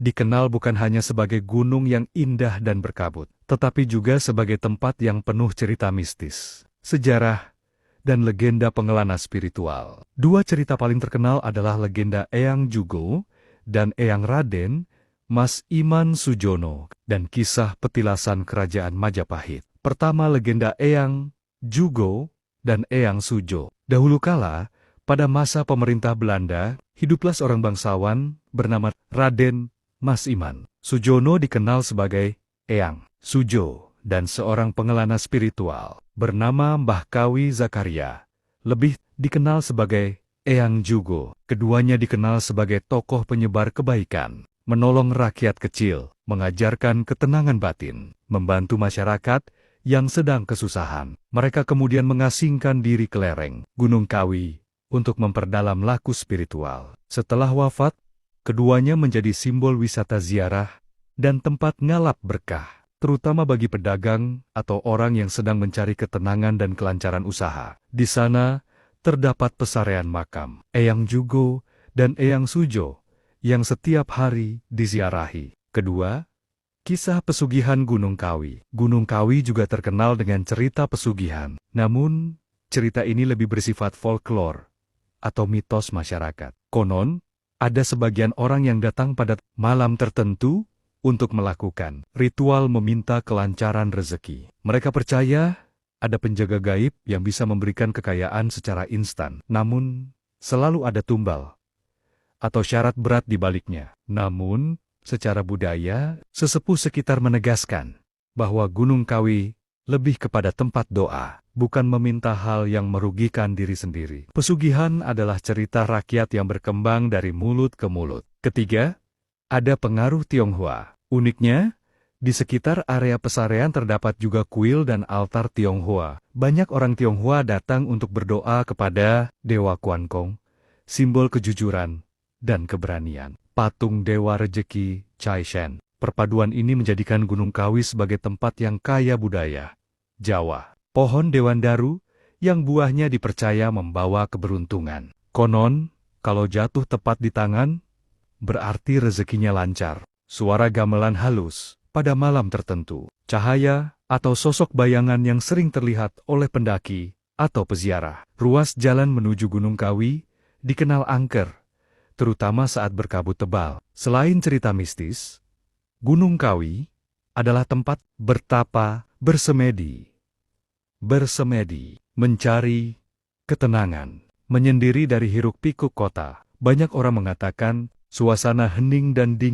dikenal bukan hanya sebagai gunung yang indah dan berkabut, tetapi juga sebagai tempat yang penuh cerita mistis, sejarah, dan legenda pengelana spiritual. Dua cerita paling terkenal adalah legenda Eyang Jugo dan Eyang Raden, Mas Iman Sujono, dan kisah petilasan kerajaan Majapahit. Pertama, legenda Eyang Jugo dan Eyang Sujo. Dahulu kala, pada masa pemerintah Belanda, hiduplah seorang bangsawan bernama Raden Mas Iman Sujono, dikenal sebagai Eyang Sujo, dan seorang pengelana spiritual bernama Mbah Kawi Zakaria, lebih dikenal sebagai Eyang Jugo. Keduanya dikenal sebagai tokoh penyebar kebaikan, menolong rakyat kecil, mengajarkan ketenangan batin, membantu masyarakat yang sedang kesusahan. Mereka kemudian mengasingkan diri ke lereng Gunung Kawi untuk memperdalam laku spiritual. Setelah wafat, keduanya menjadi simbol wisata ziarah dan tempat ngalap berkah, terutama bagi pedagang atau orang yang sedang mencari ketenangan dan kelancaran usaha. Di sana terdapat pesarean makam Eyang Jugo dan Eyang Sujo yang setiap hari diziarahi. Kedua, kisah pesugihan Gunung Kawi. Gunung Kawi juga terkenal dengan cerita pesugihan, namun cerita ini lebih bersifat folklore atau mitos masyarakat. Konon, ada sebagian orang yang datang pada malam tertentu untuk melakukan ritual meminta kelancaran rezeki. Mereka percaya ada penjaga gaib yang bisa memberikan kekayaan secara instan, namun selalu ada tumbal atau syarat berat di baliknya. Namun, secara budaya, sesepuh sekitar menegaskan bahwa Gunung Kawi lebih kepada tempat doa, bukan meminta hal yang merugikan diri sendiri. Pesugihan adalah cerita rakyat yang berkembang dari mulut ke mulut. Ketiga, ada pengaruh Tionghoa. Uniknya, di sekitar area pesarean terdapat juga kuil dan altar Tionghoa. Banyak orang Tionghoa datang untuk berdoa kepada Dewa Kuan Kong, simbol kejujuran dan keberanian. Patung Dewa Rejeki Chai Shen. Perpaduan ini menjadikan Gunung Kawi sebagai tempat yang kaya budaya Jawa. Pohon dewandaru yang buahnya dipercaya membawa keberuntungan. Konon, kalau jatuh tepat di tangan, berarti rezekinya lancar. Suara gamelan halus pada malam tertentu. Cahaya atau sosok bayangan yang sering terlihat oleh pendaki atau peziarah. Ruas jalan menuju Gunung Kawi dikenal angker, terutama saat berkabut tebal. Selain cerita mistis, Gunung Kawi adalah tempat bertapa, bersemedi, mencari ketenangan, menyendiri dari hiruk-pikuk kota. Banyak orang mengatakan suasana hening dan dingin